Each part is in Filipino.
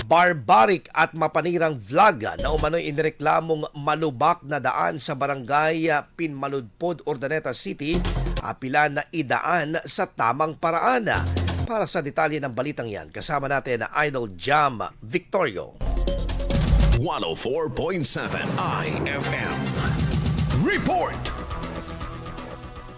Barbaric at mapanirang vlog na umano'y inireklamong malubak na daan sa barangay Pinmaludpod, Urdaneta City, apila na idaan sa tamang paraan. Para sa detalye ng balitang yan, kasama natin na Idol Jam Victorio. 104.7 IFM Report.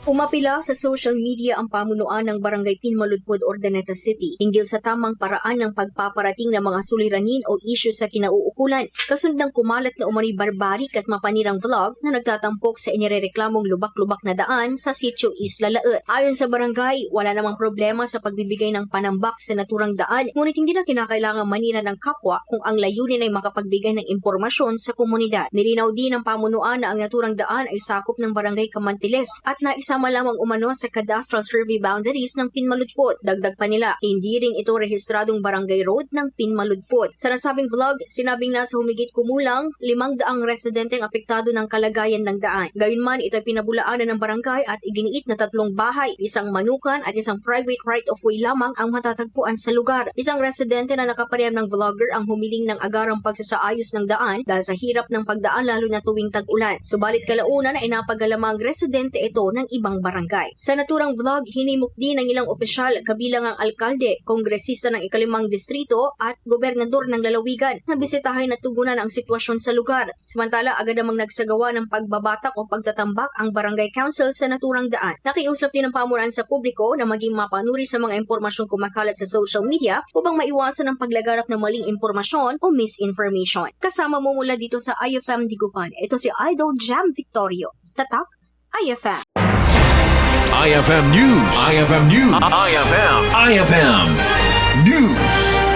Umapila sa social media ang pamunuan ng Barangay Pinmaludpod, Urdaneta City hinggil sa tamang paraan ng pagpaparating ng mga suliranin o isyu sa kinauukulan. Kasundang kumalat na umano'y barbarik at mapanirang vlog na nagtatampok sa inirereklamong lubak-lubak na daan sa sitio Isla Laet. Ayon sa barangay, wala namang problema sa pagbibigay ng panambak sa naturang daan, ngunit hindi na kinakailangang manira ng kapwa kung ang layunin ay makapagbigay ng impormasyon sa komunidad. Nilinaw din ng pamunuan na ang naturang daan ay sakop ng Barangay Camantiles at naisama lamang umano sa cadastral survey boundaries ng Pinmaludpod. Dagdag pa nila, hindi rin ito rehistradong barangay road ng Pinmaludpod. Sa nasabing vlog, sinabing nasa humigit kumulang 500 residenteng apektado ng kalagayan ng daan. Gayunman, ito ay pinabulaanan ng barangay at iginiit na 3 bahay, isang manukan at isang private right-of-way lamang ang matatagpuan sa lugar. Isang residente na nakapareham ng vlogger ang humiling ng agarang pagsasaayos ng daan dahil sa hirap ng pagdaan lalo na tuwing tag-ulan. Subalit kalaunan ay napagalamang residente ito ng ibang barangay. Sa naturang vlog, hinimok din ng ilang opisyal kabilang ang alkalde, kongresista ng 5 distrito at gobernador ng lalawigan na bisitahin at tugunan ang sitwasyon sa lugar. Samantala, agad namang nagsagawa ng pagbabatak o pagtatambak ang barangay council sa naturang daan. Nakiusap din ang pamunuan sa publiko na maging mapanuri sa mga impormasyong kumakalat sa social media upang maiwasan ang paglaganap ng maling impormasyon o misinformation. Kasama mo mula dito sa IFM Digupan, ito si Idol Jam Victorio. Tatak, IFM. IFM News. IFM News. IFM News.